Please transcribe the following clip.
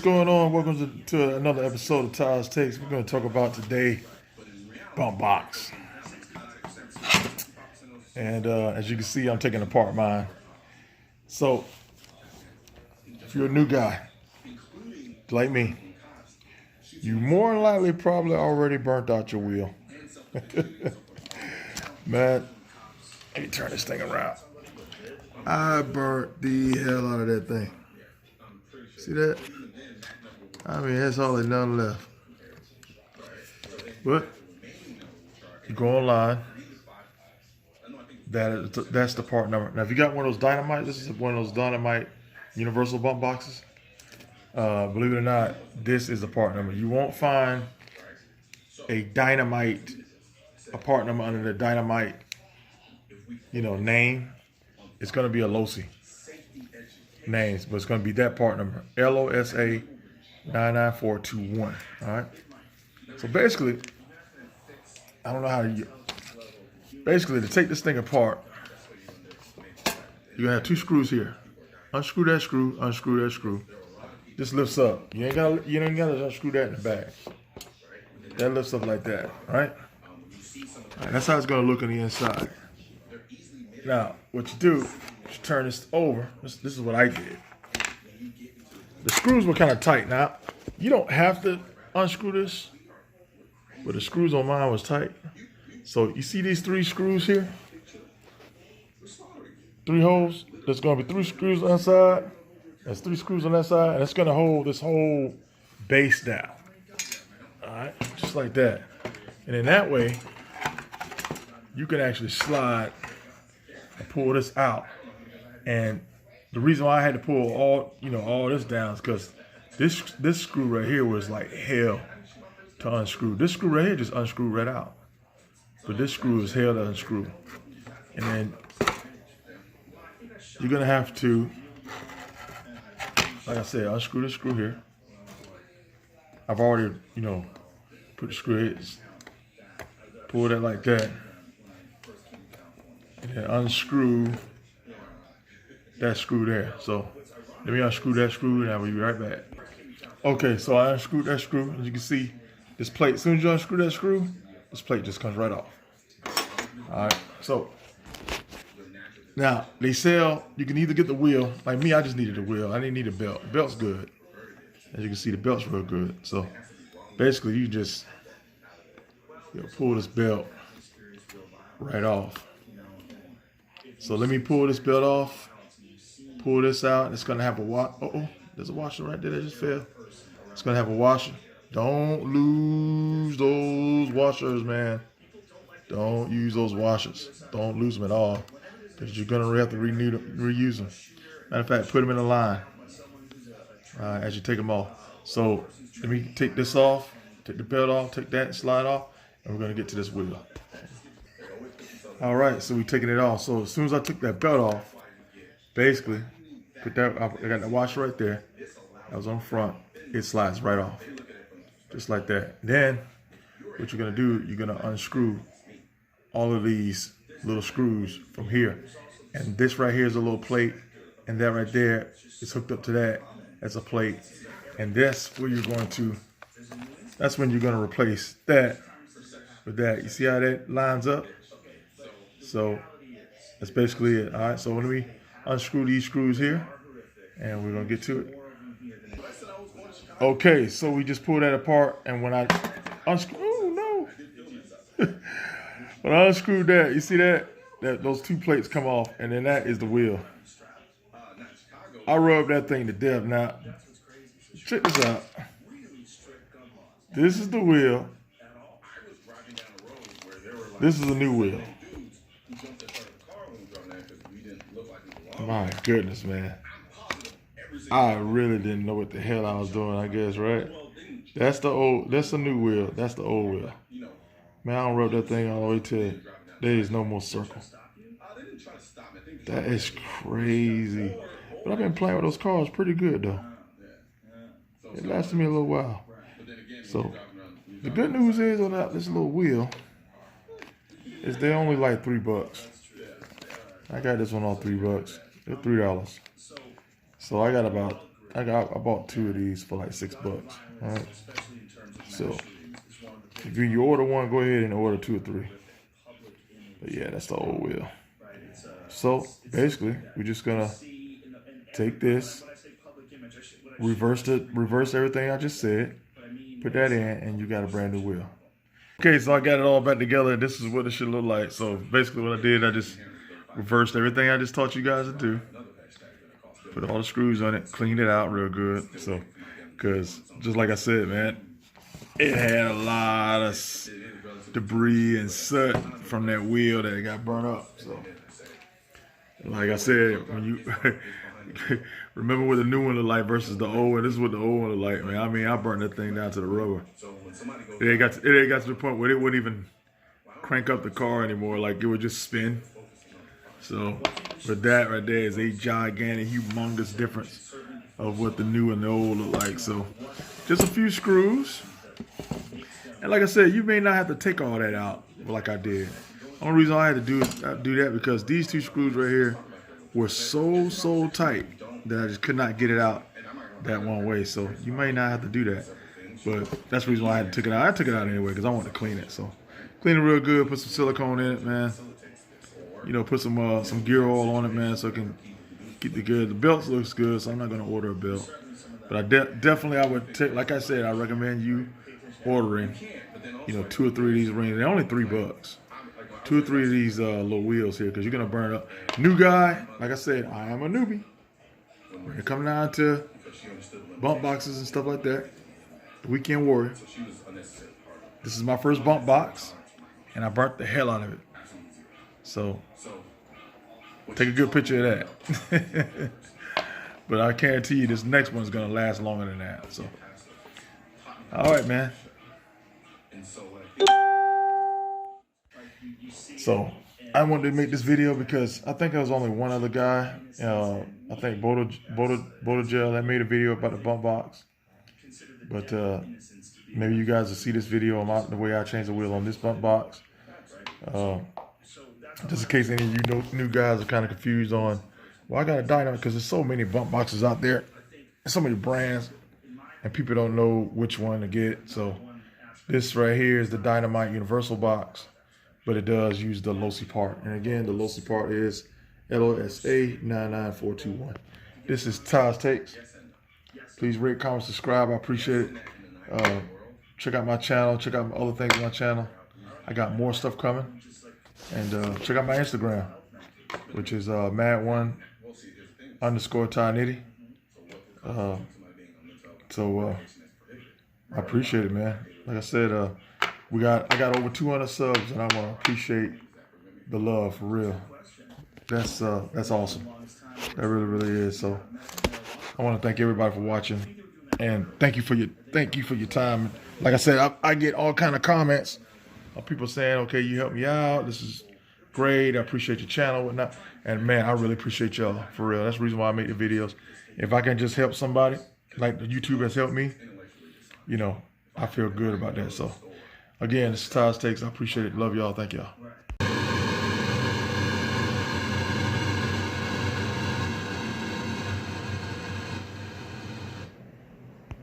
going on? Welcome to another episode of Ty's Takes. We're going to talk about today bump box. And as you can see, I'm taking apart mine. So, if you're a new guy, like me, you more than likely probably already burnt out your wheel. Man, let me turn this thing around. I burnt the hell out of that thing. See that? I mean, that's all there's none left. But you go online. That's the part number. Now, if you got one of those Dynamite, this is one of those Dynamite universal bump boxes. Believe it or not, this is the part number. You won't find a Dynamite, a part number under the Dynamite, name. It's going to be a LOSI names, but it's going to be that part number, LOSA 99421. All right. So basically, I don't know how to. Basically, to take this thing apart, you're gonna have two screws here. Unscrew that screw. Unscrew that screw. This lifts up. You ain't gotta unscrew that in the back. That lifts up like that, right? All right, that's how it's gonna look on the inside. Now, what you do is you turn this over. This is what I did. The screws were kind of tight. Now, you don't have to unscrew this, but the screws on mine was tight. So you see these three screws here? Three holes. There's going to be three screws on that side. There's three screws on that side, and it's going to hold this whole base down. All right, just like that. And in that way, you can actually slide and pull this out. And the reason why I had to pull all this down is because this screw right here was like hell to unscrew. This screw right here just unscrewed right out. But this screw is hell to unscrew. And then you're going to have to, like I said, unscrew this screw here. I've already, put the screw in. Pull that like that. And then unscrew that screw there. So let me unscrew that screw and I'll be right back. Okay, so I unscrewed that screw. As you can see, this plate, as soon as you unscrew that screw, this plate just comes right off. All right, so now they sell, you can either get the wheel. Like me, I just needed a wheel. I didn't need a belt. The belt's good. As you can see, the belt's real good. So basically, you just pull this belt right off. So let me pull this belt off, pull this out. It's going to have a washer. There's a washer right there that just fell. It's going to have a washer. Don't lose those washers, man. Don't use those washers. Don't lose them at all, because you're gonna have to reuse them. Matter of fact, put them in a line as you take them off. So let me take this off, take the belt off, take that, slide off, and we're gonna get to this wheel. All right, so we're taking it off. So as soon as I took that belt off, basically, I got the washer right there. That was on front. It slides right off. Just like that. Then, what you're going to do, you're going to unscrew all of these little screws from here. And this right here is a little plate. And that right there is hooked up to that. That's a plate. And that's when you're going to replace that with that. You see how that lines up? So, that's basically it. All right, so let me unscrew these screws here. And we're going to get to it. Okay, so we just pulled that apart, and when I unscrew, when I unscrewed that, you see that those two plates come off, and then that is the wheel. I rubbed that thing to death. Now, check this out. This is the wheel. This is a new wheel. My goodness, man. I really didn't know what the hell I was doing, I guess, right? That's the new wheel. That's the old wheel. Man, I don't rub that thing all the way to there is no more circle. That is crazy. But I've been playing with those cars pretty good, though. It lasted me a little while. So, the good news is on this little wheel is they're only like $3. I got this one on $3. They're $3. So I got about I bought 2 of these for like $6. All right. So if you order one, go ahead and order 2 or 3. But yeah, that's the old wheel. So basically, we're just gonna take this, reverse everything I just said, put that in, and you got a brand new wheel. Okay, so I got it all back together. This is what it should look like. So basically what I did, I just reversed everything I just taught you guys to do. Put all the screws on it, cleaned it out real good. So, because just like I said, man, it had a lot of debris and soot from that wheel that got burnt up. So, like I said, when you remember what the new one looked like versus the old one, this is what the old one looked like, man. I mean, I burned that thing down to the rubber. It ain't got to the point where it wouldn't even crank up the car anymore. Like, it would just spin. So, but that right there is a gigantic, humongous difference of what the new and the old look like. So, just a few screws. And like I said, you may not have to take all that out like I did. The only reason I had to do that because these 2 screws right here were so tight that I just could not get it out that one way. So you may not have to do that. But that's the reason why I had to take it out. I took it out anyway because I wanted to clean it. So clean it real good, put some silicone in it, man. You know, put some gear oil on it, man, so it can keep the good. The belt looks good, so I'm not gonna order a belt. But I definitely I would take, like I said, I recommend you ordering, you know, 2 or 3 of these rings. They're only $3. 2 or 3 of these little wheels here, because you're gonna burn up. New guy, like I said, I am a newbie. When it comes down to bump boxes and stuff like that, the Weekend Warrior. This is my first bump box, and I burnt the hell out of it. So take a good picture of that. But I guarantee you this next one's gonna last longer than that. So, all right, man. So I wanted to make this video because I think there was only one other guy. I think Boda Gel that made a video about the bump box. But maybe you guys will see this video about the way I changed the wheel on this bump box. Just in case any of you new guys are kind of confused on, well, I got a Dynamite because there's so many bump boxes out there, so many brands, and people don't know which one to get. So this right here is the Dynamite Universal box, but it does use the LOSI part. And again, the LOSI part is LOSA 99421. This is Ty's Takes. Please rate, comment, subscribe. I appreciate it. Check out my channel. Check out other things on my channel. I got more stuff coming. And check out my Instagram, which is mad1_Ty Nitty. So I appreciate it, man. Like I said, I got over 200 subs, and I want to appreciate the love for real. That's awesome. That really is. So I want to thank everybody for watching, and thank you for your time. Like I said, I get all kind of comments of people saying, okay, you helped me out. This is great. I appreciate your channel, whatnot. And man, I really appreciate y'all for real. That's the reason why I make the videos. If I can just help somebody, like the YouTube has helped me, you know, I feel good about that. So again, this is Ty's Takes. I appreciate it. Love y'all. Thank y'all.